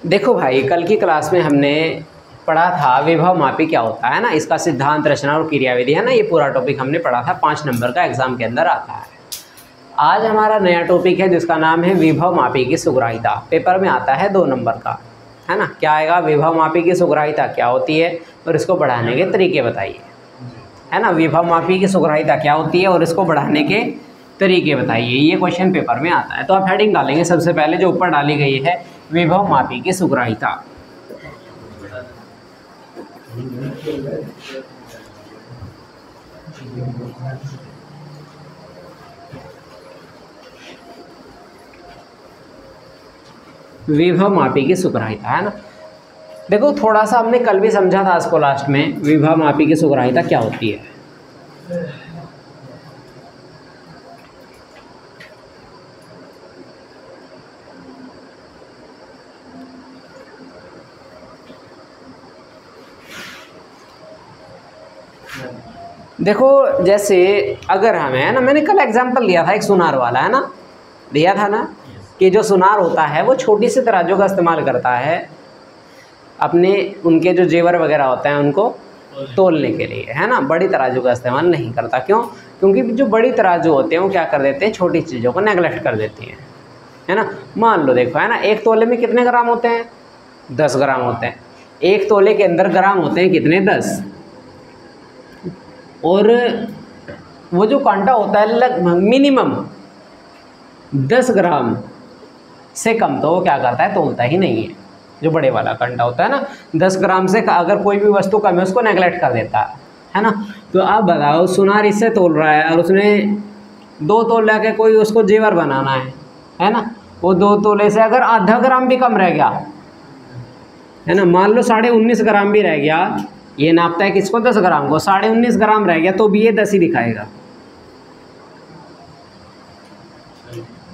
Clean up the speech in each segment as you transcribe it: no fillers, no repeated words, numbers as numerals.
देखो भाई, कल की क्लास में हमने पढ़ा था विभव मापी क्या होता है ना, इसका सिद्धांत, रचना और क्रियाविधि है ना, ये पूरा टॉपिक हमने पढ़ा था, 5 नंबर का एग्जाम के अंदर आता है। आज हमारा नया टॉपिक है जिसका नाम है विभव मापी की सुग्राहिता। पेपर में आता है 2 नंबर का, है ना। क्या आएगा? विभव मापी की सुग्राहिता क्या होती है और इसको बढ़ाने के तरीके बताइए, है ना। विभव मापी की सुग्राहिता क्या होती है और इसको बढ़ाने के तरीके बताइए, ये क्वेश्चन पेपर में आता है। तो आप हेडिंग डालेंगे सबसे पहले जो ऊपर डाली गई है, विभव मापी की सुग्राहिता। विभव मापी की सुग्राहिता, है ना। देखो थोड़ा सा हमने कल भी समझा था इसको लास्ट में, विभव मापी की सुग्राहिता क्या होती है। देखो जैसे अगर हमें, है ना, मैंने कल एग्जांपल दिया था एक सुनार वाला, है ना, दिया था ना, कि जो सुनार होता है वो छोटी सी तराजू का इस्तेमाल करता है अपने, उनके जो जेवर वगैरह होते हैं उनको तोलने के लिए, है ना। बड़ी तराजू का इस्तेमाल नहीं करता। क्यों? क्योंकि जो बड़ी तराजू होते हैं वो क्या कर देते हैं, छोटी चीज़ों को नेगलेक्ट कर देती हैं, है ना। मान लो देखो, है ना, 1 तोले में कितने ग्राम होते हैं? 10 ग्राम होते हैं। 1 तोले के अंदर ग्राम होते हैं कितने? 10। और वो जो कांटा होता है लगभग मिनिमम 10 ग्राम से कम तो वो क्या करता है, तोलता ही नहीं है। जो बड़े वाला कांटा होता है ना, 10 ग्राम से अगर कोई भी वस्तु कम है उसको नेगलेक्ट कर देता है ना। तो आप बताओ, सुनार इससे तोल रहा है और उसने 2 तोले के कोई उसको जेवर बनाना है ना। वो 2 तोले से अगर आधा ग्राम भी कम रह गया, है ना, मान लो 19.5 ग्राम भी रह गया, ये नापता है किसको? 10 ग्राम को। 19.5 ग्राम रह गया तो भी ये 10 ही दिखाएगा,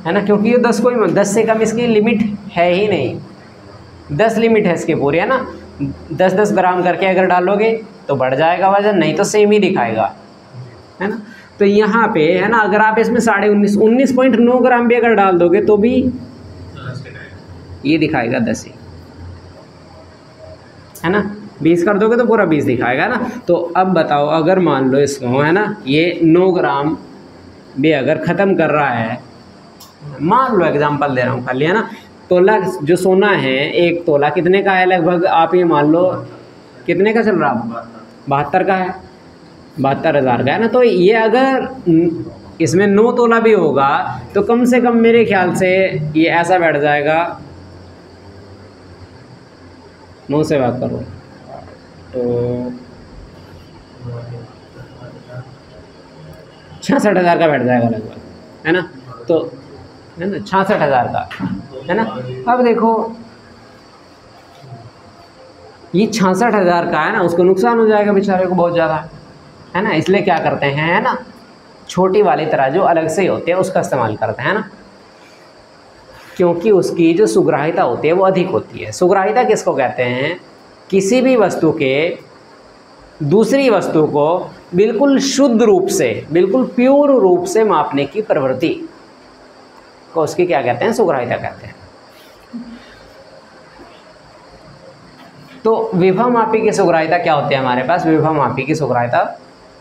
है ना, क्योंकि ये 10 से कम इसकी लिमिट है ही नहीं। 10 लिमिट है इसकी पूरी, है ना। 10-10 ग्राम करके अगर डालोगे तो बढ़ जाएगा वजन, नहीं तो सेम ही दिखाएगा, है ना। तो यहाँ पे, है ना, अगर आप इसमें 19.9 ग्राम भी अगर डाल दोगे तो भी ये दिखाएगा 10 ही, है ना। 20 कर दोगे तो पूरा 20 दिखाएगा ना। तो अब बताओ, अगर मान लो इसको, है ना, ये 9 ग्राम भी अगर ख़त्म कर रहा है, मान लो एग्जांपल दे रहा हूँ खाली, है ना। तोला जो सोना है, 1 तोला कितने का है लगभग? आप ये मान लो कितने का चल रहा है? 72 का है, 72,000 का, है ना। तो ये अगर इसमें 9 तोला भी होगा तो कम से कम मेरे ख्याल से ये ऐसा बैठ जाएगा, 9 से बात करो तो 66,000 का बैठ जाएगा लगभग, है ना। तो है ना, 66,000 का, है ना। अब देखो ये 66,000 का, है ना, उसको नुकसान हो जाएगा बेचारे को बहुत ज़्यादा, है ना। इसलिए क्या करते हैं, है ना, छोटी वाली तराजू अलग से ही होते हैं उसका इस्तेमाल करते हैं, है ना, क्योंकि उसकी जो सुग्राहिता होती है वो अधिक होती है। सुग्राहिता किसको कहते हैं? किसी भी वस्तु के दूसरी वस्तु को बिल्कुल शुद्ध रूप से, बिल्कुल प्योर रूप से मापने की प्रवृत्ति को उसकी क्या कहते हैं? सुग्राहिता कहते हैं। तो विभव मापी की सुग्राहिता क्या होती है हमारे पास? विभव मापी की सुग्राहिता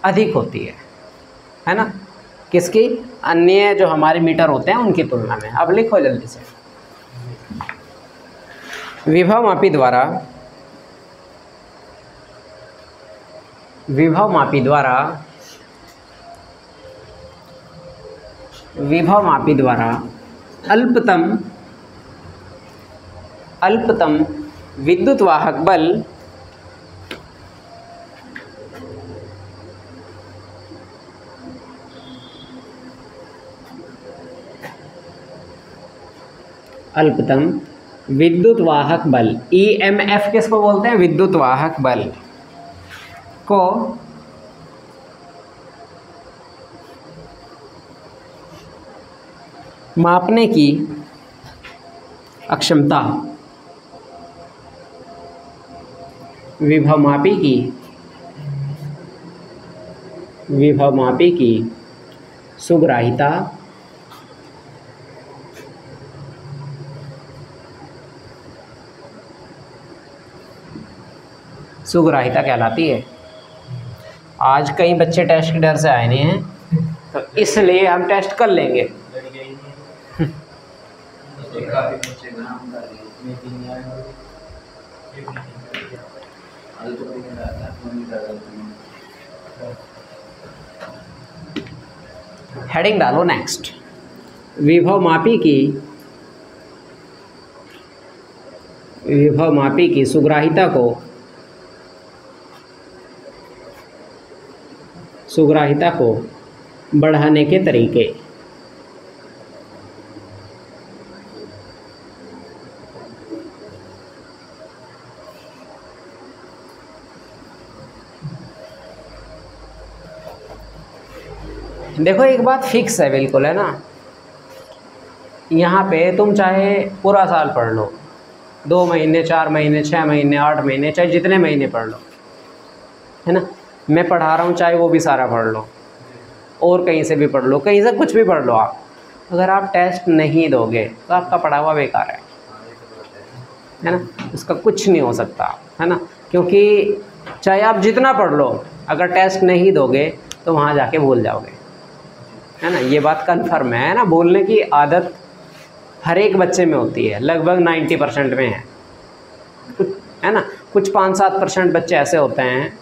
अधिक होती है ना, किसकी? अन्य जो हमारे मीटर होते हैं उनकी तुलना में। अब लिखो जल्दी से, विभव मापी द्वारा, विभव मापी द्वारा, विभव मापी द्वारा अल्पतम विद्युत वाहक बल अल्पतम विद्युत वाहक बल, EMF किसको बोलते हैं? विद्युत वाहक बल को मापने की अक्षमता, विभव मापी की सुग्राहिता सुग्राहिता कहलाती है। आज कई बच्चे टेस्ट के डर से आए नहीं हैं, तो इसलिए हम टेस्ट कर लेंगे। हेडिंग डालो नेक्स्ट। विभव मापी की सुग्राहिता को बढ़ाने के तरीके। देखो एक बात फिक्स है बिल्कुल, है ना, यहाँ पे तुम चाहे पूरा साल पढ़ लो, 2 महीने, 4 महीने, 6 महीने, 8 महीने, चाहे जितने महीने पढ़ लो, है ना, मैं पढ़ा रहा हूँ, चाहे वो भी सारा पढ़ लो और कहीं से भी पढ़ लो, कहीं से कुछ भी पढ़ लो आप, अगर आप टेस्ट नहीं दोगे तो आपका पढ़ा हुआ बेकार है ना, उसका कुछ नहीं हो सकता, है ना, क्योंकि चाहे आप जितना पढ़ लो, अगर टेस्ट नहीं दोगे तो वहाँ जाके भूल जाओगे, है ना, ये बात कन्फर्म है ना। बोलने की आदत हर एक बच्चे में होती है, लगभग 90% में है ना। कुछ 5-7% बच्चे ऐसे होते हैं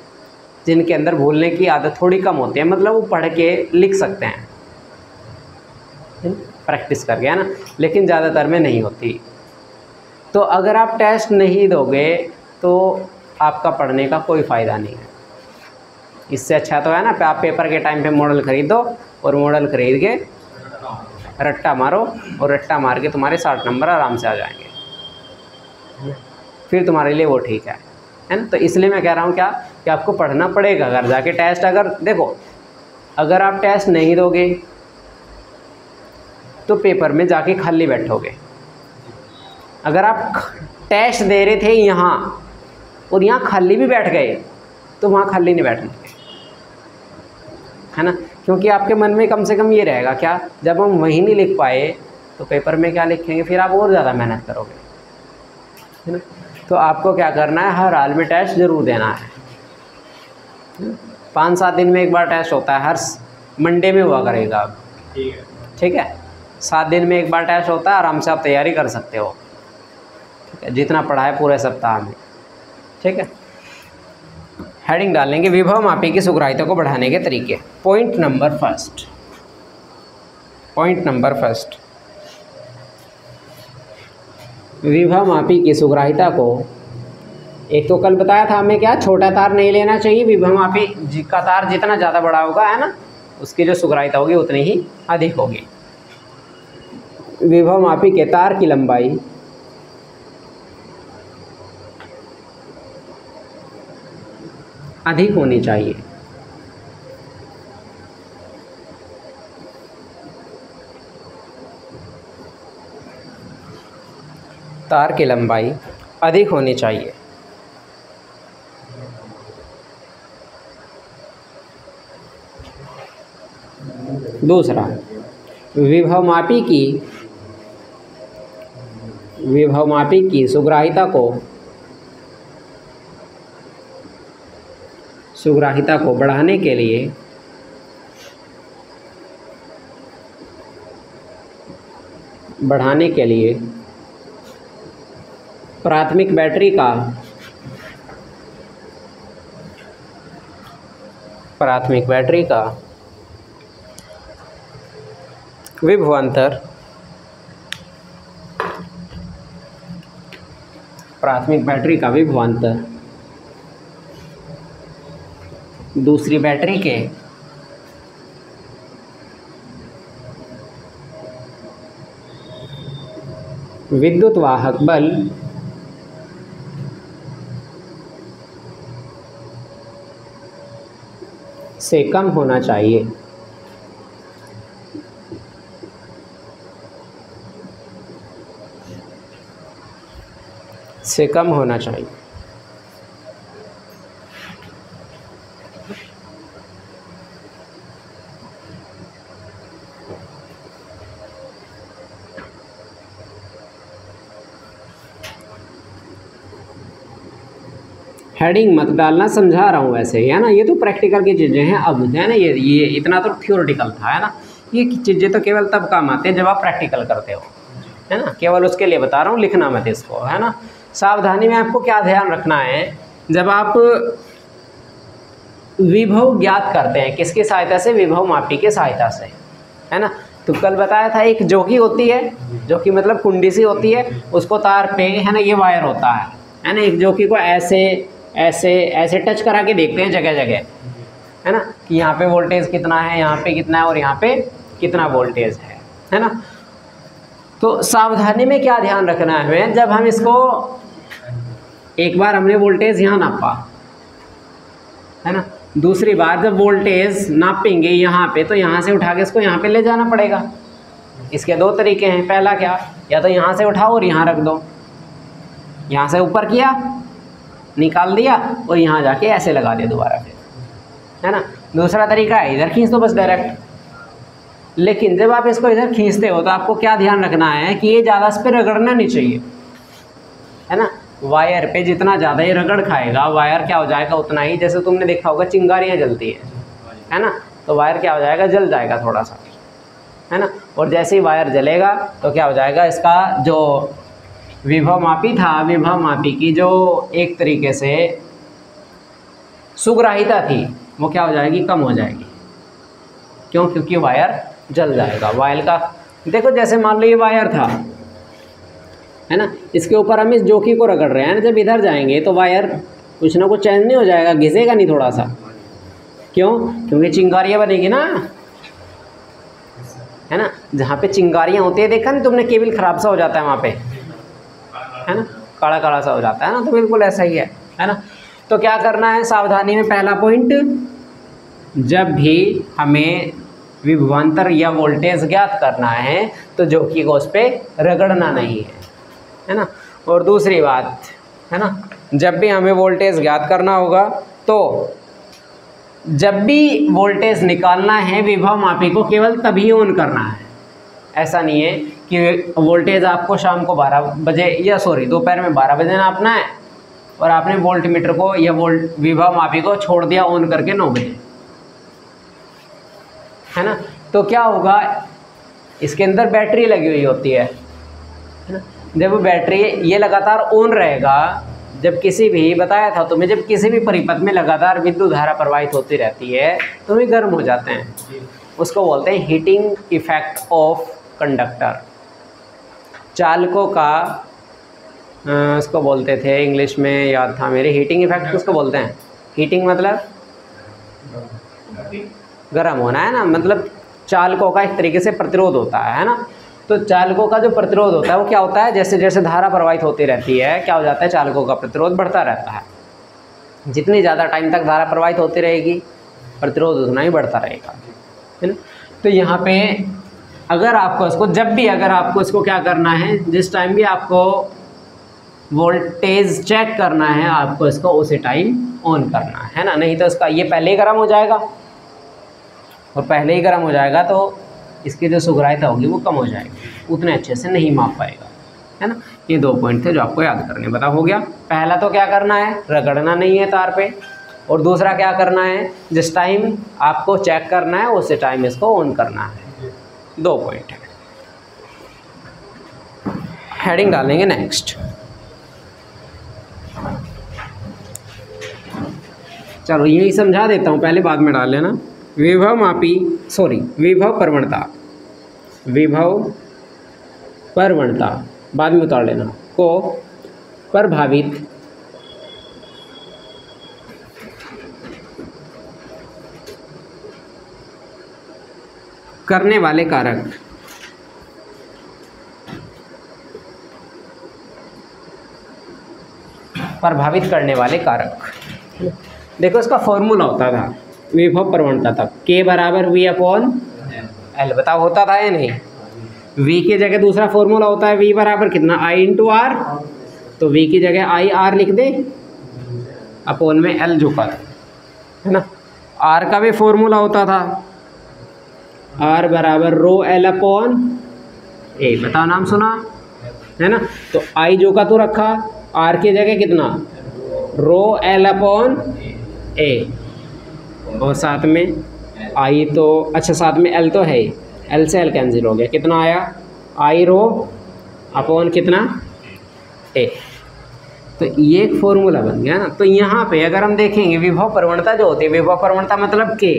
जिनके अंदर भूलने की आदत थोड़ी कम होती है, मतलब वो पढ़ के लिख सकते हैं प्रैक्टिस करके, है ना, लेकिन ज़्यादातर में नहीं होती। तो अगर आप टेस्ट नहीं दोगे तो आपका पढ़ने का कोई फ़ायदा नहीं है। इससे अच्छा तो है ना, आप पेपर के टाइम पे मॉडल खरीदो और मॉडल खरीद के रट्टा मारो, और रट्टा मार के तुम्हारे 60 नंबर आराम से आ जाएंगे, फिर तुम्हारे लिए वो ठीक है ना। तो इसलिए मैं कह रहा हूँ क्या कि आपको पढ़ना पड़ेगा घर जाके टेस्ट। अगर देखो, अगर आप टेस्ट नहीं दोगे तो पेपर में जाके खाली बैठोगे। अगर आप टेस्ट दे रहे थे यहाँ और यहाँ खाली भी बैठ गए तो वहाँ खाली नहीं बैठना, है ना, क्योंकि आपके मन में कम से कम ये रहेगा क्या, जब हम वहीं नहीं लिख पाए तो पेपर में क्या लिखेंगे, फिर आप और ज़्यादा मेहनत करोगे, है ना। तो आपको क्या करना है, हर हाल में टेस्ट ज़रूर देना है। 5-7 दिन में एक बार टेस्ट होता है, हर मंडे में हुआ करेगा अब, ठीक है। 7 दिन में एक बार टेस्ट होता है, आराम से आप तैयारी कर सकते हो, ठीक है, जितना पढ़ा है पूरे सप्ताह में, ठीक है। हेडिंग डालेंगे विभव मापी की सुग्राहिता को बढ़ाने के तरीके। पॉइंट नंबर फर्स्ट, विभव मापी की सुग्राहिता को, एक तो कल बताया था हमें क्या, छोटा तार नहीं लेना चाहिए, विभव मापी का तार जितना ज़्यादा बड़ा होगा, है ना, उसकी जो सुग्राहिता होगी उतनी ही अधिक होगी। विभव मापी के तार की लंबाई अधिक होनी चाहिए। तार की लंबाई अधिक होनी चाहिए। दूसरा, विभव मापी की सुग्राहिता को बढ़ाने के लिए प्राथमिक बैटरी का विभवांतर दूसरी बैटरी के विद्युत वाहक बल से कम होना चाहिए। हेडिंग मत डालना, समझा रहा हूँ वैसे ही, है ना। ये तो प्रैक्टिकल की चीज़ें हैं अब, है ना। ये इतना तो थ्योरेटिकल था, है ना। ये चीज़ें तो केवल तब काम आते हैं जब आप प्रैक्टिकल करते हो, है ना। केवल उसके लिए बता रहा हूँ, लिखना मत इसको, है ना। सावधानी में आपको क्या ध्यान रखना है, जब आप विभव ज्ञात करते हैं, किसकी सहायता से, विभव मापी की सहायता से, है ना। तो कल बताया था एक जोकी होती है, जोकी मतलब कुंडी सी होती है, उसको तार पे, है ना, ये वायर होता है ना। एक जोकी को ऐसे ऐसे ऐसे टच करा के देखते हैं जगह जगह, है ना, कि यहाँ पे वोल्टेज कितना है, यहाँ पे कितना है और यहाँ पे कितना वोल्टेज है ना। तो सावधानी में क्या ध्यान रखना है हमें, जब हम इसको एक बार हमने वोल्टेज यहाँ नापा, है ना, दूसरी बार जब वोल्टेज नापेंगे यहाँ पे, तो यहाँ से उठा के इसको यहाँ पे ले जाना पड़ेगा। इसके दो तरीके हैं, पहला क्या, या तो यहाँ से उठाओ और यहाँ रख दो, यहाँ से ऊपर किया निकाल दिया और यहाँ जाके ऐसे लगा दिया दोबारा फिर, है ना। दूसरा तरीका है इधर खींच दो बस डायरेक्ट। लेकिन जब आप इसको इधर खींचते हो तो आपको क्या ध्यान रखना है कि ये ज़्यादा इस पर रगड़ना नहीं चाहिए, है ना। वायर पे जितना ज़्यादा ये रगड़ खाएगा, वायर क्या हो जाएगा उतना ही, जैसे तुमने देखा होगा चिंगारियाँ जलती है ना, तो वायर क्या हो जाएगा, जल जाएगा थोड़ा सा, है ना। और जैसे ही वायर जलेगा तो क्या हो जाएगा, इसका जो विभव मापी था, विभव मापी की जो एक तरीके से सुग्राहिता थी, वो क्या हो जाएगी, कम हो जाएगी। क्यों, क्योंकि वायर जल जाएगा। वायर का देखो, जैसे मान लो ये वायर था, है ना, इसके ऊपर हम इस जोकी को रगड़ रहे हैं, जब इधर जाएंगे तो वायर कुछ ना कुछ चेंज नहीं हो जाएगा, घिसेगा नहीं थोड़ा सा। क्यों, क्योंकि चिंगारियाँ बनेगी ना, है ना। जहाँ पे चिंगारियाँ होती है, देखा नहीं तुमने, केबल खराब सा हो जाता है वहाँ पे, है ना, काला काला सा हो जाता है ना, तो बिल्कुल ऐसा ही है ना। तो क्या करना है सावधानी में, पहला पॉइंट, जब भी हमें विभवांतर या वोल्टेज ज्ञात करना है तो जोकी को उस पर रगड़ना नहीं है ना। और दूसरी बात, है ना, जब भी हमें वोल्टेज ज्ञात करना होगा तो जब भी वोल्टेज निकालना है विभव मापी को केवल तभी ऑन करना है। ऐसा नहीं है कि वोल्टेज आपको शाम को 12 बजे या दोपहर में 12 बजे नापना है और आपने वोल्ट मीटर को या वोल्ट विभव मापी को छोड़ दिया ऑन करके 9 बजे, है ना। तो क्या होगा, इसके अंदर बैटरी लगी हुई होती है ना। जब वो बैटरी ये लगातार ऑन रहेगा, जब किसी भी, बताया था तुम्हें, जब किसी भी परिपथ में लगातार विद्युत धारा प्रवाहित होती रहती है तो वे गर्म हो जाते हैं। उसको बोलते हैं हीटिंग इफेक्ट ऑफ कंडक्टर। चालकों का उसको बोलते थे, इंग्लिश में याद था मेरे, हीटिंग इफेक्ट किसको बोलते हैं। हीटिंग मतलब गर्म होना, है ना, मतलब चालकों का एक तरीके से प्रतिरोध होता है ना। तो चालकों का जो प्रतिरोध होता है वो क्या होता है, जैसे जैसे धारा प्रवाहित होती रहती है क्या हो जाता है, चालकों का प्रतिरोध बढ़ता रहता है। जितनी ज़्यादा टाइम तक धारा प्रवाहित होती रहेगी प्रतिरोध उतना ही बढ़ता रहेगा, है ना। तो यहाँ पे अगर आपको इसको, जब भी अगर आपको इसको क्या करना है, जिस टाइम भी आपको वोल्टेज चेक करना है आपको इसको उसी टाइम ऑन करना है ना। नहीं तो इसका ये पहले ही गर्म हो जाएगा और पहले ही गर्म हो जाएगा तो इसकी जो सुग्राहिता होगी वो कम हो जाएगी, उतने अच्छे से नहीं माप पाएगा, है ना। ये 2 पॉइंट थे जो आपको याद करने, बता हो गया। पहला तो क्या करना है, रगड़ना नहीं है तार पे, और दूसरा क्या करना है, जिस टाइम आपको चेक करना है उसी टाइम इसको ऑन करना है। 2 पॉइंट है। हेडिंग डालेंगे नेक्स्ट। चलो यही समझा देता हूँ, पहले बाद में डाल लेना। विभव मापी, विभव प्रवणता, विभव प्रवणता बाद में उतार लेना, को प्रभावित करने वाले कारक, प्रभावित करने वाले कारक। देखो इसका फॉर्मूला होता था विभव प्रवणता तक, K बराबर V/L, बताओ होता था या नहीं। V की जगह दूसरा फॉर्मूला होता है V बराबर कितना, I/R, तो V की जगह IR लिख दे, अपॉन में L झुका था, है ना। R का भी फॉर्मूला होता था R बराबर ρL/A, बताओ नाम सुना है ना। तो I जो का तो रखा, R की जगह कितना रो एल अपॉन ए, और साथ में आई तो अच्छा साथ में एल तो है ही, एल से एल कैंसिल हो गया, कितना आया आई रो अपॉन कितना ए। तो ये एक फॉर्मूला बन गया ना। तो यहाँ पे अगर हम देखेंगे विभव प्रवणता जो होती है, विभव प्रवणता मतलब के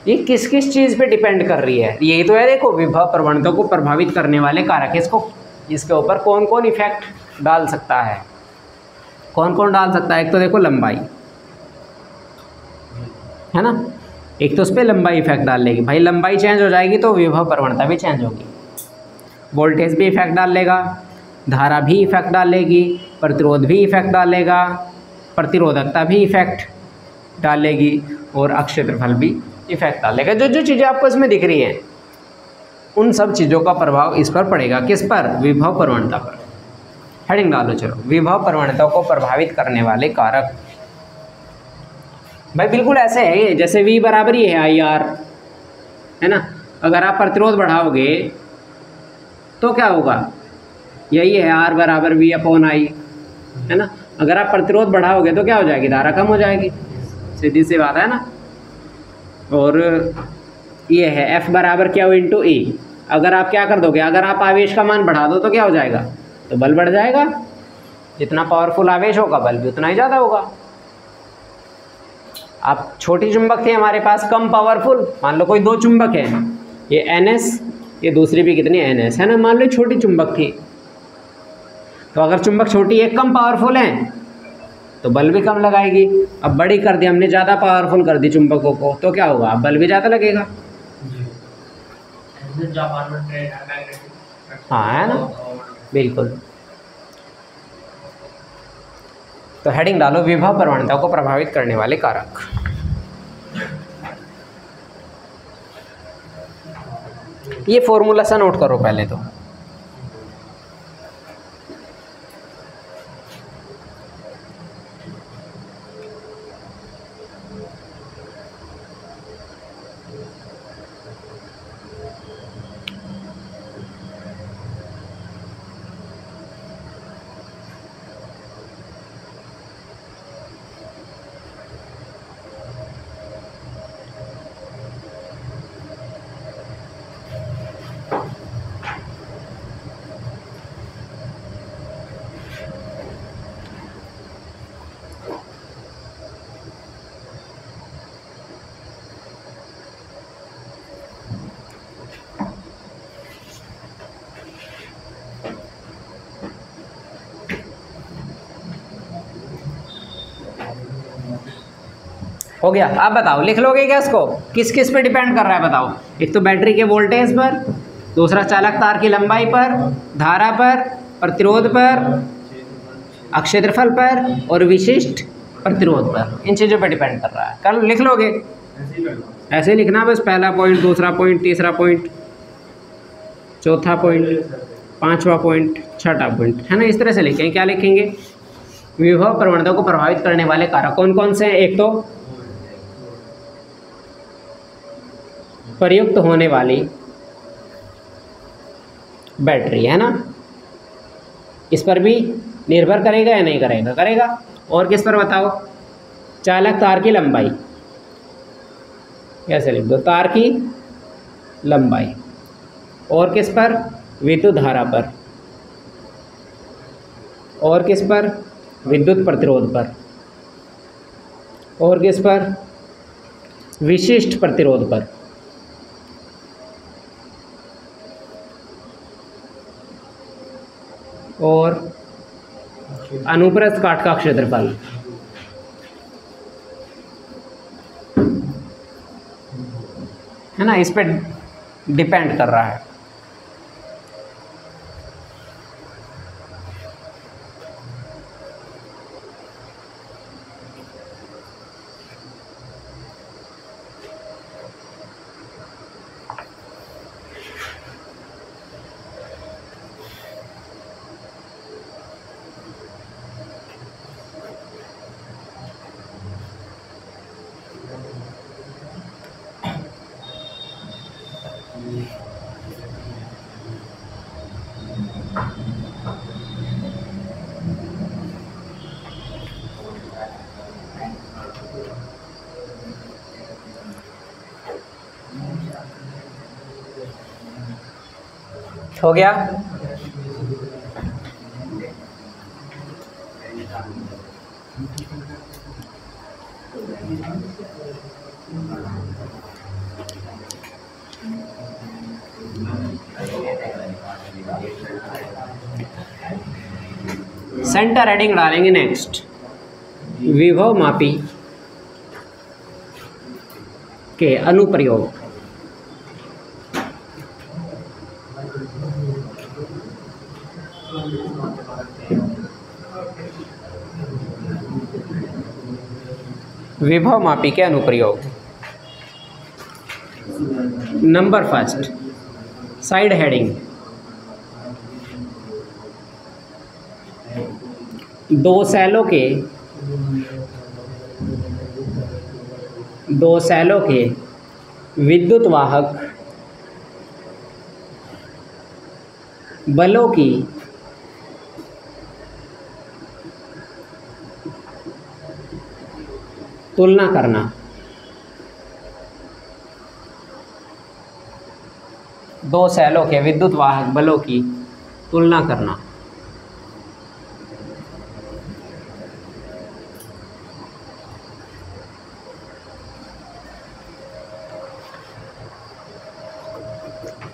ये किस किस चीज़ पे डिपेंड कर रही है, यही तो है। देखो विभव प्रवणता को प्रभावित करने वाले कारक, इसको इसके ऊपर कौन कौन इफेक्ट डाल सकता है, कौन कौन डाल सकता है। एक तो देखो लंबाई है ना, एक तो उस पर लंबाई इफेक्ट डाल लेगी, भाई लंबाई चेंज हो जाएगी तो विभव प्रवणता भी चेंज होगी। वोल्टेज भी इफेक्ट डाल लेगा, धारा भी इफेक्ट डालेगी, प्रतिरोध भी इफेक्ट डालेगा, प्रतिरोधकता भी इफेक्ट डालेगी, और अक्षेत्रफल भी इफेक्ट डालेगा। जो जो चीज़ें आपको इसमें दिख रही हैं उन सब चीज़ों का प्रभाव इस पर पड़ेगा, किस पर, विभव प्रवणता पर। हेडिंग डालो चलो, विभव प्रवणता को प्रभावित करने वाले कारक। भाई बिल्कुल ऐसे है ये, जैसे V बराबर ही है आई आर, है ना। अगर आप प्रतिरोध बढ़ाओगे तो क्या होगा, यही है R बराबर V अपॉन आई, है ना। अगर आप प्रतिरोध बढ़ाओगे तो क्या हो जाएगी, धारा कम हो जाएगी, सीधी सी बात है ना। और ये है F बराबर क्या हो इंटू E। अगर आप क्या कर दोगे, अगर आप आवेश का मान बढ़ा दो तो क्या हो जाएगा, तो बल बढ़ जाएगा। जितना पावरफुल आवेश होगा बल भी उतना ही ज़्यादा होगा। आप छोटी चुंबक थी हमारे पास कम पावरफुल, मान लो कोई दो चुंबक है, ये NS, ये दूसरी भी कितनी NS है ना, मान लो छोटी चुंबक थी। तो अगर चुंबक छोटी है कम पावरफुल है तो बल भी कम लगाएगी। अब बड़ी कर दी हमने, ज़्यादा पावरफुल कर दी चुंबकों को, तो क्या होगा, बल भी ज़्यादा लगेगा। हाँ है ना, बिल्कुल। तो हेडिंग डालो विभव प्रवणता को प्रभावित करने वाले कारक। ये फॉर्मूला सा नोट करो पहले तो। हो गया, आप बताओ लिख लोगे क्या इसको, किस किस पे डिपेंड कर रहा है बताओ। एक तो बैटरी के वोल्टेज पर, दूसरा चालक तार की लंबाई पर, धारा पर, प्रतिरोध पर, अक्षेत्रफल पर, और विशिष्ट प्रतिरोध पर। इन चीज़ों पर डिपेंड कर रहा है। कल लिख लोगे, ऐसे ही लिखना बस, पहला पॉइंट, दूसरा पॉइंट, तीसरा पॉइंट, चौथा पॉइंट, पांचवा पॉइंट, छठा पॉइंट, है ना। इस तरह से लिखेंगे। क्या लिखेंगे, विभव प्रवणता को प्रभावित करने वाले कारक कौन कौन से हैं। एक तो प्रयुक्त होने वाली बैटरी, है ना, इस पर भी निर्भर करेगा या नहीं करेगा, करेगा। और किस पर बताओ, चालक तार की लंबाई, कैसे लिख दो, तार की लंबाई। और किस पर, विद्युत धारा पर। और किस पर, विद्युत प्रतिरोध पर। और किस पर, विशिष्ट प्रतिरोध पर। और अनुप्रस्थ काट का क्षेत्रफल। है ना, इस पे डिपेंड कर रहा है। हो गया। सेंटर हेडिंग डालेंगे नेक्स्ट, विभव मापी के अनुप्रयोग। विभव मापी के अनुप्रयोग। नंबर फर्स्ट, साइड हेडिंग, दो सैलों के विद्युत वाहक बलों की तुलना करना। दो सैलों के विद्युत वाहक बलों की तुलना करना।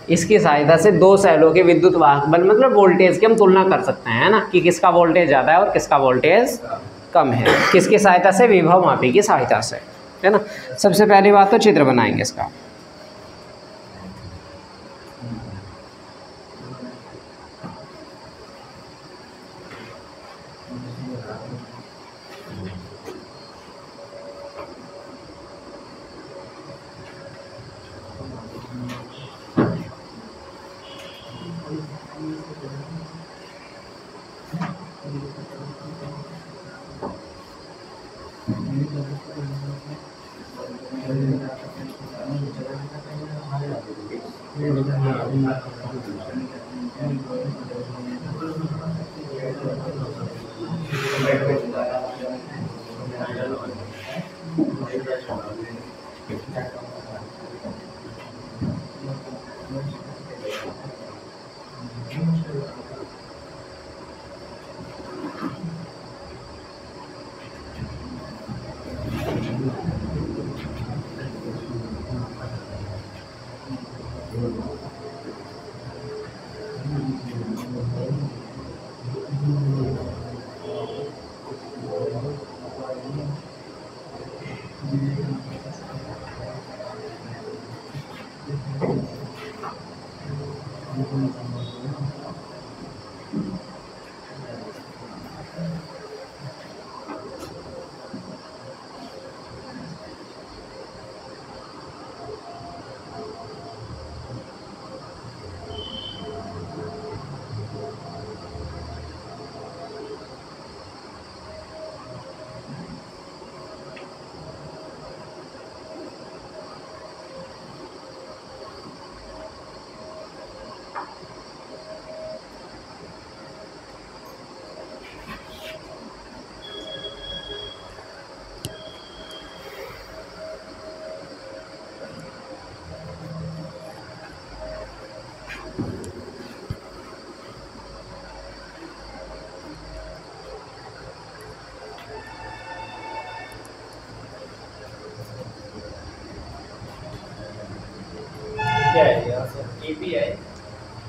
इसकी सहायता से दो सैलों के विद्युत वाहक बल मतलब वोल्टेज की हम तुलना कर सकते हैं, है ना, कि किसका वोल्टेज ज़्यादा है और किसका वोल्टेज कम है। किसकी सहायता से? विभव मापी की सहायता से, है ना। सबसे पहली बात तो चित्र बनाएंगे इसका।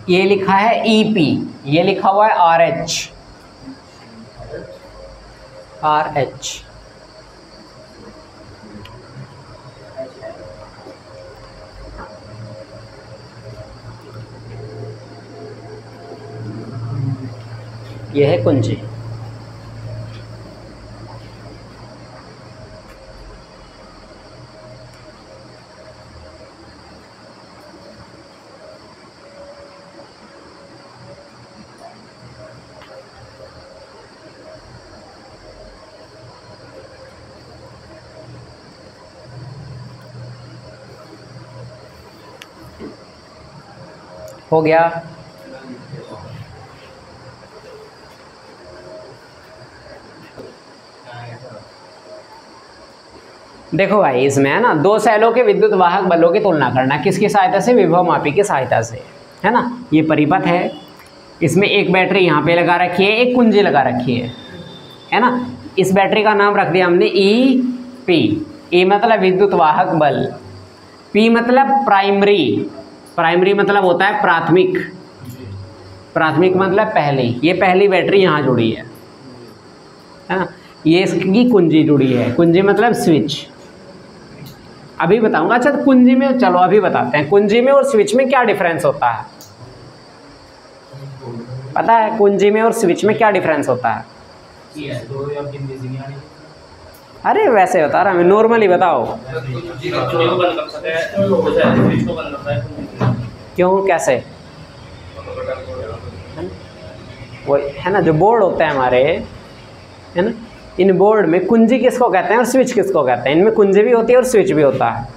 ये लिखा है EP, ये लिखा हुआ है RH। ये है कुंजी। हो गया। देखो भाई, इसमें है ना, दो सैलों के विद्युत वाहक बलों की तुलना करना, किसकी सहायता से? विभव मापी की सहायता से। है ना, ये परिपथ है, इसमें एक बैटरी यहाँ पे लगा रखी है, एक कुंजी लगा रखी है ना। इस बैटरी का नाम रख दिया हमने ई पी। ई मतलब विद्युत वाहक बल, पी मतलब प्राइमरी, प्राइमरी मतलब होता है प्राथमिक, प्राथमिक मतलब पहली, ये पहली बैटरी यहाँ जुड़ी है ना। ये इसकी कुंजी जुड़ी है, कुंजी मतलब स्विच। अभी बताऊंगा। अच्छा तो कुंजी में, चलो अभी बताते हैं कुंजी में और स्विच में क्या डिफरेंस होता है। पता है कुंजी में और स्विच में क्या डिफरेंस होता है? अरे वैसे बता रहा मैं, नॉर्मली बताओ। क्यों, कैसे? वो है ना जो बोर्ड होते हैं हमारे, है ना, इन बोर्ड में कुंजी किसको कहते हैं और स्विच किसको कहते हैं? इनमें कुंजी भी होती है और स्विच भी होता है।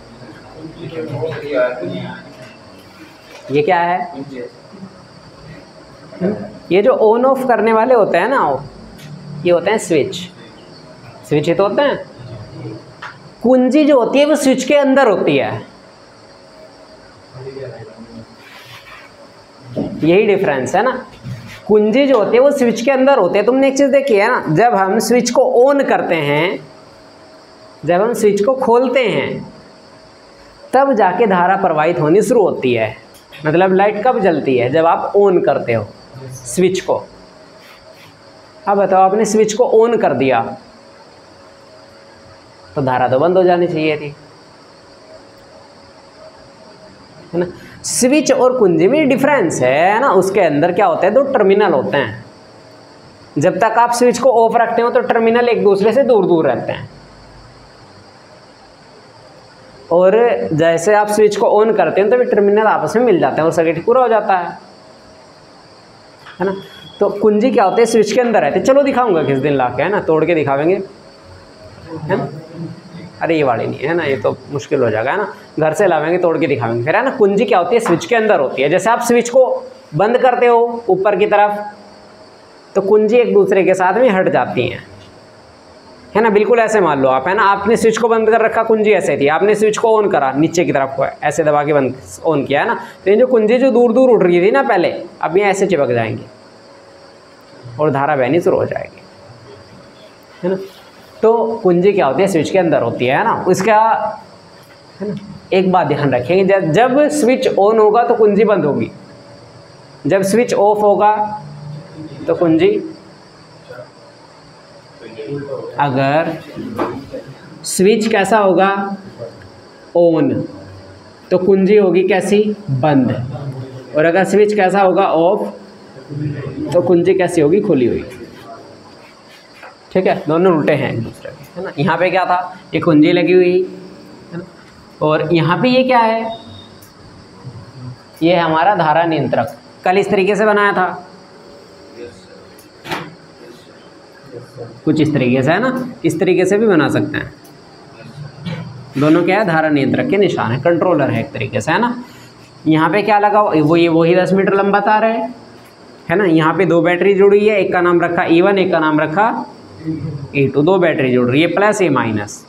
ये क्या है? ये जो ऑन ऑफ करने वाले होते हैं ना, ये होते हैं स्विच। स्विच ही तो होते हैं। कुंजी जो होती है वो स्विच के अंदर होती है। यही डिफरेंस है ना। कुंजी जो होती है वो स्विच के अंदर होती है। तुमने एक चीज देखी है ना, जब हम स्विच को ऑन करते हैं, जब हम स्विच को खोलते हैं, तब जाके धारा प्रवाहित होनी शुरू होती है। मतलब लाइट कब जलती है? जब आप ऑन करते हो स्विच को। अब बताओ, आपने स्विच को ऑन कर दिया तो धारा तो बंद हो जानी चाहिए थी, है ना। स्विच और कुंजी में डिफरेंस है ना। उसके अंदर क्या होता है, दो टर्मिनल होते हैं। जब तक आप स्विच को ऑफ रखते हो तो टर्मिनल एक दूसरे से दूर दूर रहते हैं, और जैसे आप स्विच को ऑन करते हैं तो वे टर्मिनल आपस में मिल जाते हैं और सर्किट पूरा हो जाता है ना। तो कुंजी क्या होते हैं, स्विच के अंदर रहते हैं। चलो दिखाऊंगा किस दिन लाके, है ना, तोड़ के दिखावेंगे, है ना। अरे ये वाली नहीं है ना, ये तो मुश्किल हो जाएगा, है ना। घर से लावेंगे, तोड़ के दिखावेंगे फिर, है ना। कुंजी क्या होती है, स्विच के अंदर होती है। जैसे आप स्विच को बंद करते हो ऊपर की तरफ, तो कुंजी एक दूसरे के साथ में हट जाती हैं, है ना। बिल्कुल ऐसे मान लो आप, है ना, आपने स्विच को बंद कर रखा, कुंजी ऐसे थी, आपने स्विच को ऑन करा, नीचे की तरफ को ऐसे दबा के बंद ऑन किया, है ना। तो ये जो कुंजी जो दूर दूर उठ रही थी ना पहले, अब ये ऐसे चिपक जाएंगी और धारा बहनी शुरू हो जाएगी, है ना। तो कुंजी क्या होती है, स्विच के अंदर होती है ना। उसका, है ना, एक बात ध्यान रखेंगे, जब स्विच ऑन होगा तो कुंजी बंद होगी, जब स्विच ऑफ होगा तो कुंजी, अगर स्विच कैसा होगा, ऑन, तो कुंजी होगी कैसी, बंद। और अगर स्विच कैसा होगा, ऑफ, तो कुंजी कैसी होगी, खुली हुई। ठीक है, दोनों उल्टे हैं एक दूसरे के, है ना। यहाँ पे क्या था, ये कुंजी लगी हुई है ना, और यहाँ पे ये क्या है, ये हमारा धारा नियंत्रक। कल इस तरीके से बनाया था, कुछ इस तरीके से, है ना। इस तरीके से भी बना सकते हैं। दोनों क्या है, धारा नियंत्रक के निशान है, कंट्रोलर है एक तरीके से, है ना। यहाँ पे क्या लगा, वही 10 मीटर लंबा तार है ना। यहाँ पे दो बैटरी जुड़ी है, एक का नाम रखा E1, एक का नाम रखा E2। दो बैटरी जुड़ रही है, प्लस ये माइनस।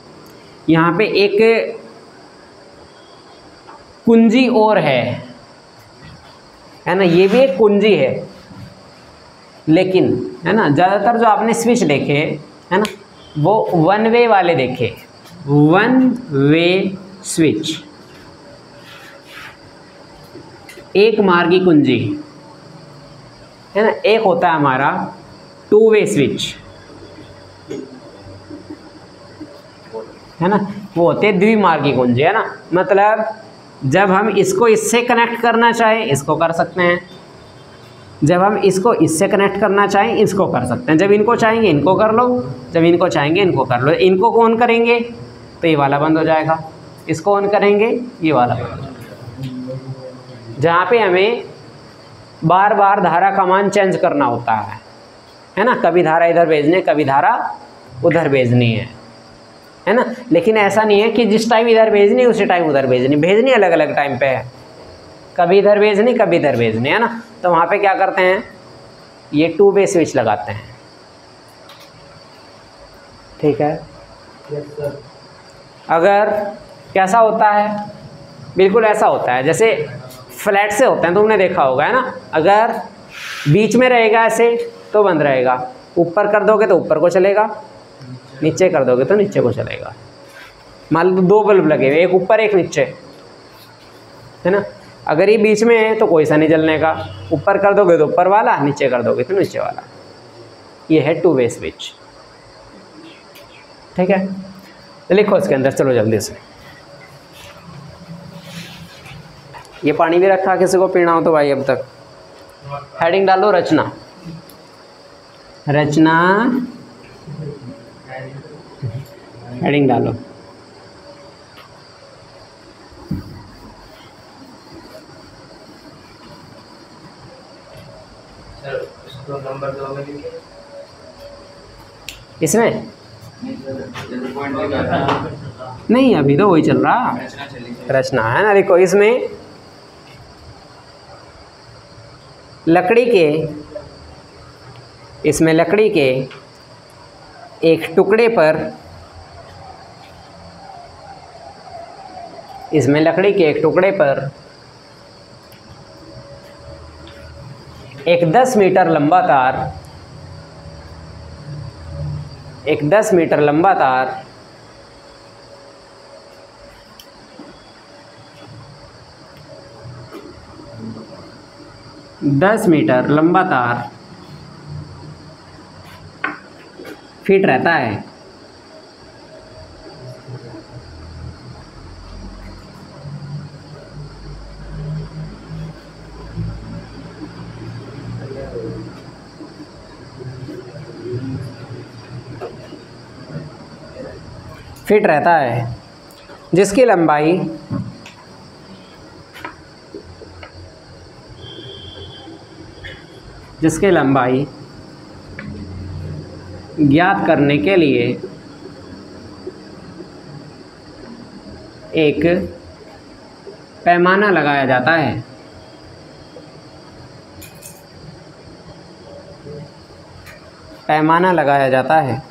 यहाँ पे एक कुंजी और है ना, ये भी एक कुंजी है, लेकिन, है ना, ज़्यादातर जो आपने स्विच देखे, है ना, वो वन वे वाले देखे, वन वे स्विच, एक मार्गी कुंजी, है ना। एक होता है हमारा 2 वे स्विच, है ना, वो होते हैं द्विमार्गी कुंजी, है ना। मतलब जब हम इसको इससे कनेक्ट करना चाहें, इसको कर सकते हैं, जब हम इसको इससे कनेक्ट करना चाहें, इसको कर सकते हैं। जब इनको चाहेंगे इनको कर लो, जब इनको चाहेंगे इनको कर लो। इनको ऑन करेंगे तो ये वाला बंद हो जाएगा, इसको ऑन करेंगे ये वाला बंद हो जाएगा। जहाँ पे हमें बार बार धारा का मान चेंज करना होता है ना, कभी धारा इधर भेजनी है, कभी धारा उधर भेजनी है ना। लेकिन ऐसा नहीं है कि जिस टाइम इधर भेजनी है उसी टाइम उधर भेजनी अलग अलग टाइम पे है, कभी इधर भेजनी कभी इधर भेजनी, है ना। तो वहाँ पे क्या करते हैं, ये 2 वे स्विच लगाते हैं, ठीक है। अगर कैसा होता है, बिल्कुल ऐसा होता है जैसे फ्लैट से होते हैं, तुमने देखा होगा है ना। अगर बीच में रहेगा ऐसे तो बंद रहेगा, ऊपर कर दोगे तो ऊपर को चलेगा, नीचे कर दोगे तो नीचे को चलेगा। मान लो 2 बल्ब लगे हुए, एक ऊपर एक नीचे, है ना। अगर ये बीच में है तो कोई सा नहीं जलने का, ऊपर कर दोगे तो ऊपर वाला, नीचे कर दोगे तो नीचे वाला। ये है 2 वे स्विच, ठीक है। तो लिखो इसके अंदर, चलो जल्दी से। ये पानी भी रखा, किसी को पीना हो तो भाई अब तक। हेडिंग डालो रचना, रचना हेडिंग डालो। नंबर 2 में लिखिए। इसमें नहीं, अभी तो वही चल रहा, रचना है ना। देखो इसमें लकड़ी के एक टुकड़े पर, इसमें लकड़ी के एक टुकड़े पर एक 10 मीटर लंबा तार, एक 10 मीटर लंबा तार फिट रहता है। फिट रहता है, जिसकी लंबाई ज्ञात करने के लिए एक पैमाना लगाया जाता है। पैमाना लगाया जाता है।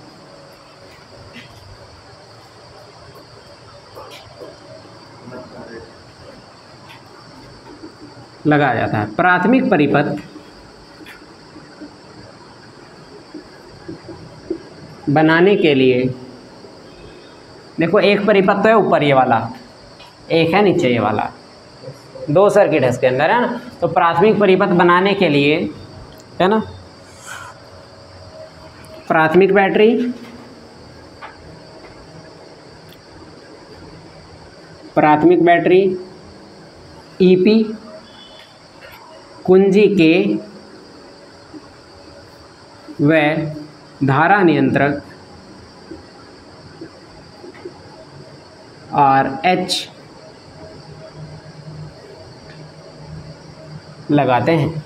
प्राथमिक परिपथ बनाने के लिए, देखो एक परिपथ तो है ऊपर ये वाला, एक है नीचे ये वाला, 2 सर्किट है इसके अंदर, है ना। तो प्राथमिक परिपथ बनाने के लिए, है ना, प्राथमिक बैटरी ईपी कुंजी के व धारा नियंत्रक और एच लगाते हैं।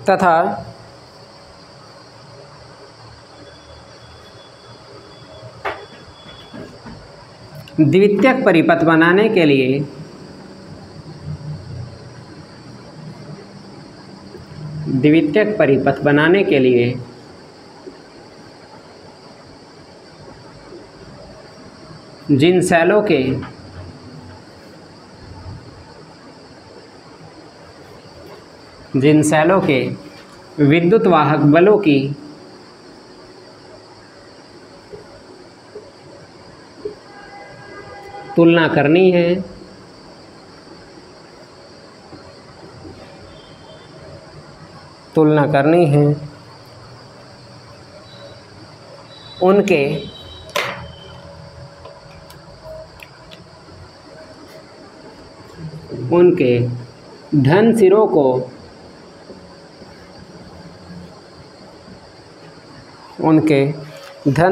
तथा द्वितीयक परिपथ बनाने के लिए जिन सेलों के विद्युत वाहक बलों की तुलना करनी है, उनके धन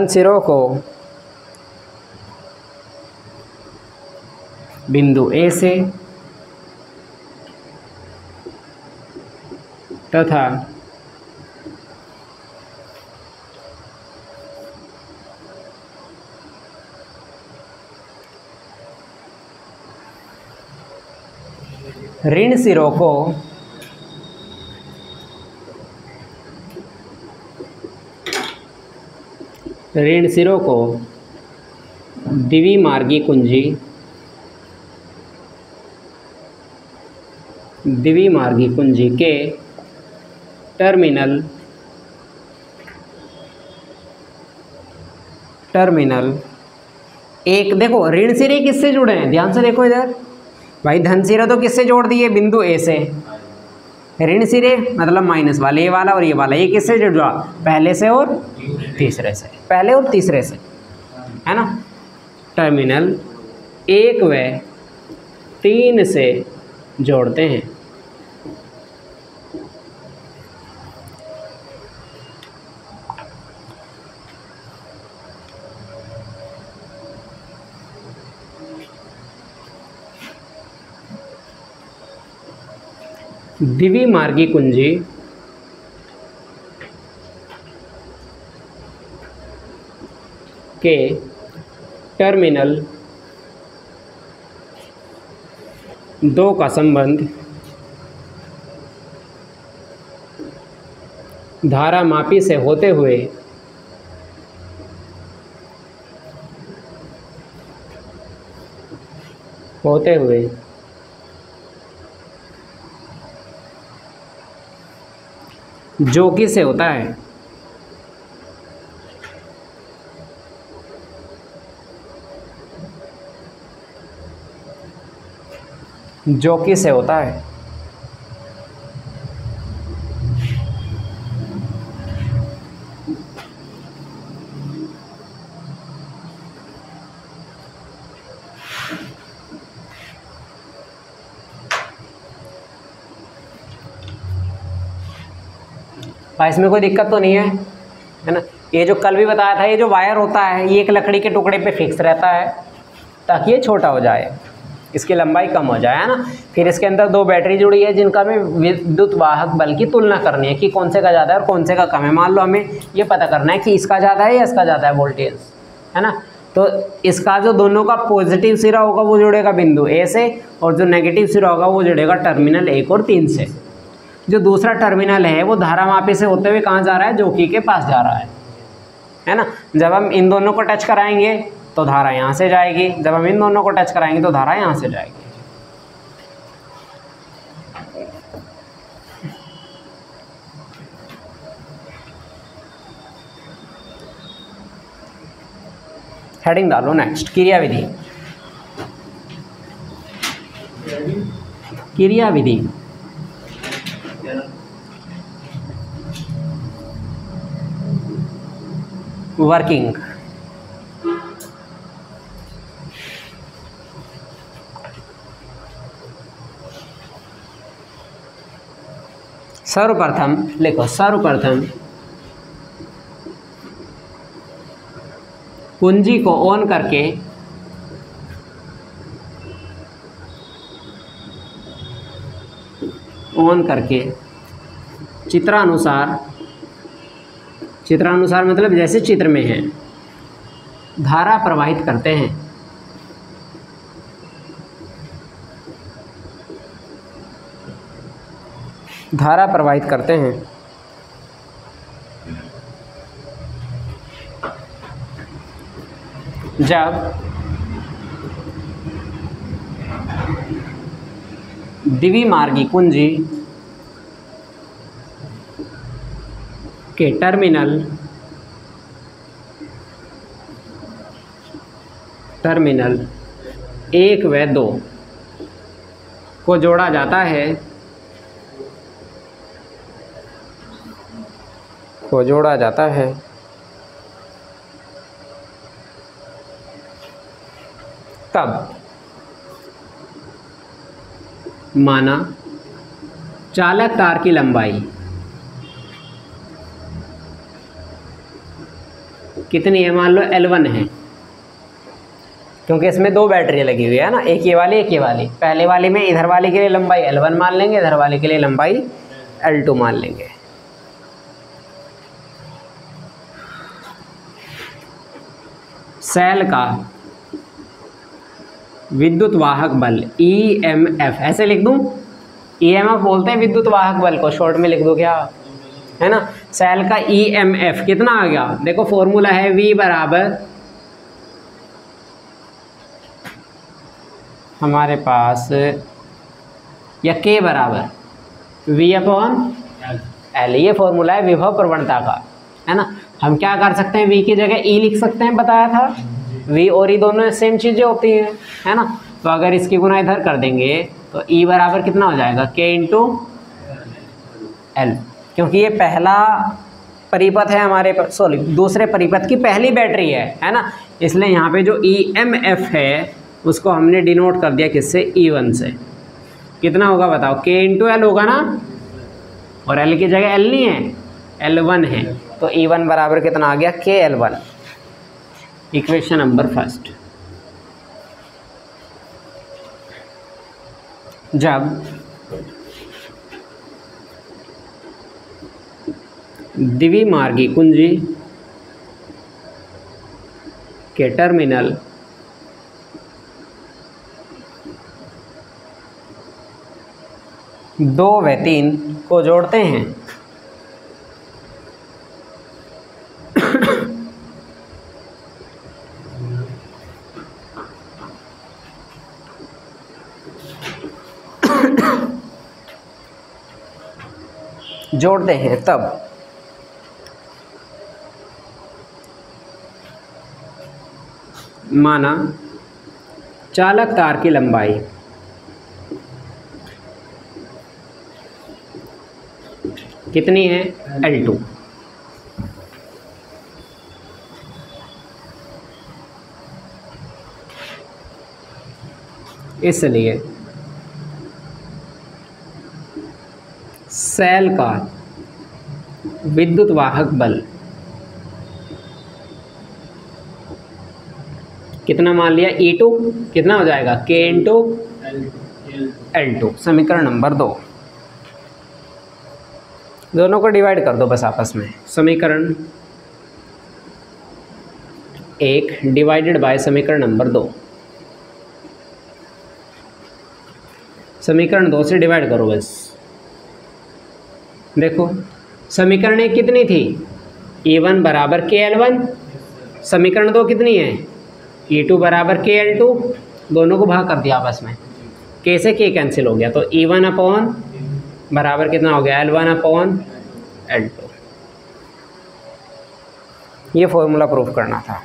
सिरों को बिंदु ए से तथा ऋण सिरों को द्विमार्गी कुंजी के टर्मिनल एक, देखो ऋण सिरे किससे जुड़े हैं, ध्यान से देखो इधर भाई, धन सिरे तो किससे जोड़ दिए, बिंदु ए से। ऋण सिरे मतलब माइनस वाले, ये वाला और ये वाला, ये किससे जुड़ा, पहले से और तीसरे से, पहले और तीसरे से, है ना। टर्मिनल 1 व 3 से जोड़ते हैं। द्विमार्गी कुंजी के टर्मिनल 2 का संबंध धारामापी से होते हुए जोकी से होता है। जोकी से होता है। इसमें कोई दिक्कत तो नहीं है ना। ये जो कल भी बताया था, ये जो वायर होता है ये एक लकड़ी के टुकड़े पे फिक्स रहता है ताकि ये छोटा हो जाए, इसकी लंबाई कम हो जाए, है ना। फिर इसके अंदर 2 बैटरी जुड़ी है जिनका हमें विद्युत वाहक बल की तुलना करनी है कि कौन से का ज़्यादा है और कौन से का कम है। मान लो हमें ये पता करना है कि इसका ज़्यादा है या इसका ज़्यादा है वोल्टेज, है ना। तो इसका जो दोनों का पॉजिटिव सिरा होगा वो जुड़ेगा बिंदु ए से, और जो नेगेटिव सिरा होगा वो जुड़ेगा टर्मिनल 1 और 3 से। जो दूसरा टर्मिनल है वो धारामापी से होते हुए कहाँ जा रहा है, जोकी के पास जा रहा है ना। जब हम इन दोनों को टच कराएंगे तो धारा यहाँ से जाएगी, जब हम इन दोनों को टच कराएंगे तो धारा यहाँ से जाएगी। हेडिंग डालो नेक्स्ट, क्रियाविधि। क्रियाविधि वर्किंग। सर्वप्रथम लिखो, सर्वप्रथम कुंजी को ऑन करके चित्रानुसार मतलब जैसे चित्र में है, धारा प्रवाहित करते हैं। धारा प्रवाहित करते हैं। जब द्विमार्गी कुंजी के टर्मिनल 1 व 2 को जोड़ा जाता है, तब माना चालक तार की लंबाई कितनी है, मान लो L1 है, क्योंकि इसमें 2 बैटरी लगी हुई है ना, एक ये वाली एक ये वाली। पहले वाले में इधर वाले के लिए लंबाई L1 मान लेंगे, इधर वाले के लिए लंबाई L2 मान लेंगे। सेल का विद्युत वाहक बल EMF ऐसे लिख दूं, ईएमएफ बोलते हैं विद्युत वाहक बल को, शॉर्ट में लिख दो क्या, है ना। सेल का ईएमएफ कितना आ गया, देखो फॉर्मूला है V बराबर, हमारे पास या K बराबर V/L, ये फॉर्मूला है विभव प्रवणता का, है ना। हम क्या कर सकते हैं, V की जगह E लिख सकते हैं, बताया था। V और E दोनों सेम चीज़ें होती हैं, है ना। तो अगर इसकी गुना इधर कर देंगे तो E बराबर कितना हो जाएगा, K × L, क्योंकि ये पहला परिपथ है हमारे, सॉरी दूसरे परिपथ की पहली बैटरी है ना। इसलिए यहाँ पे जो EMF है उसको हमने डिनोट कर दिया किससे, E1 से। कितना होगा बताओ, K × L होगा ना, और L की जगह L नहीं है, L1 है, तो E1 बराबर कितना आ गया, KL1। Equation number first. जब द्विमार्गी कुंजी के टर्मिनल दो व 3 को जोड़ते हैं जोड़ते हैं तब माना चालक तार की लंबाई कितनी है, L2। इसलिए सेल का विद्युत वाहक बल कितना मान लिया, E2 कितना हो जाएगा, K × L2। समीकरण नंबर 2, दोनों को डिवाइड कर दो बस आपस में। समीकरण 1 डिवाइडेड बाय समीकरण नंबर 2, समीकरण 2 से डिवाइड करो बस। देखो समीकरण 1 कितनी थी, E1 बराबर KL1, समीकरण 2 कितनी है, E2 बराबर KL2, दोनों को भाग कर दिया आपस में, K से K कैंसिल हो गया, तो E1 बराबर कितना हो गया, L1/L2। ये फॉर्मूला प्रूफ करना था।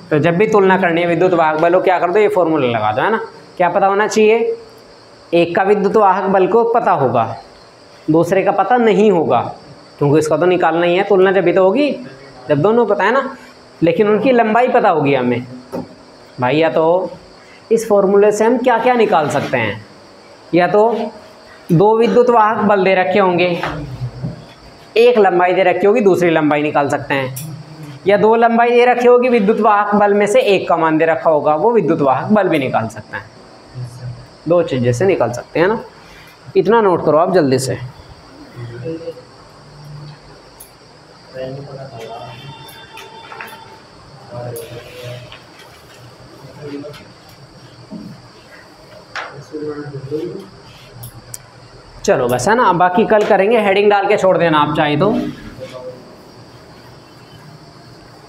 तो जब भी तुलना करनी है विद्युत वाहक बलों, क्या कर दो, ये फॉर्मूला लगा दो, है ना। क्या पता होना चाहिए, एक का विद्युत वाहक बल को पता होगा, दूसरे का पता नहीं होगा, क्योंकि इसका तो निकालना ही है। तुलना जब भी तो होगी जब दोनों पता है ना, लेकिन उनकी लंबाई पता होगी हमें भाई। या तो इस फॉर्मूले से हम क्या क्या निकाल सकते हैं, या तो दो विद्युत वाहक बल दे रखे होंगे, एक लंबाई दे रखी होगी, दूसरी लंबाई निकाल सकते हैं, या दो लंबाई दे रखी होगी, विद्युत वाहक बल में से एक का मान दे रखा होगा, वो विद्युत वाहक बल भी निकाल सकते हैं। दो चीज़ें से निकाल सकते हैं ना। इतना नोट करो आप जल्दी से। चलो बस, है ना। बाकी कल करेंगे, हेडिंग डाल के छोड़ देना आप चाहे तो।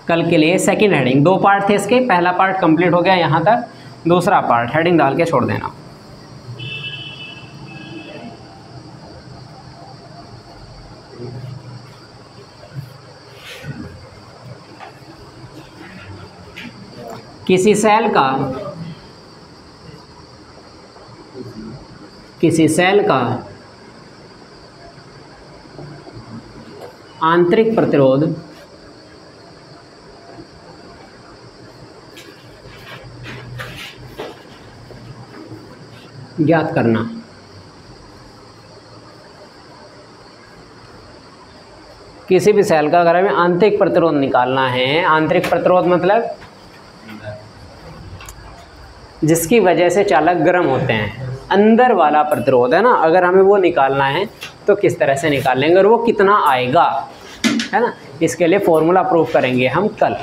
कल के लिए सेकंड हेडिंग, 2 पार्ट थे इसके, पहला पार्ट कंप्लीट हो गया यहाँ तक, दूसरा पार्ट हेडिंग डाल के छोड़ देना। किसी सेल का आंतरिक प्रतिरोध ज्ञात करना। किसी भी सेल का अगर हमें आंतरिक प्रतिरोध निकालना है, आंतरिक प्रतिरोध मतलब जिसकी वजह से चालक गर्म होते हैं, अंदर वाला प्रतिरोध, है ना। अगर हमें वो निकालना है तो किस तरह से निकाल लेंगे और वो कितना आएगा, है ना। इसके लिए फॉर्मूला प्रूफ करेंगे हम कल।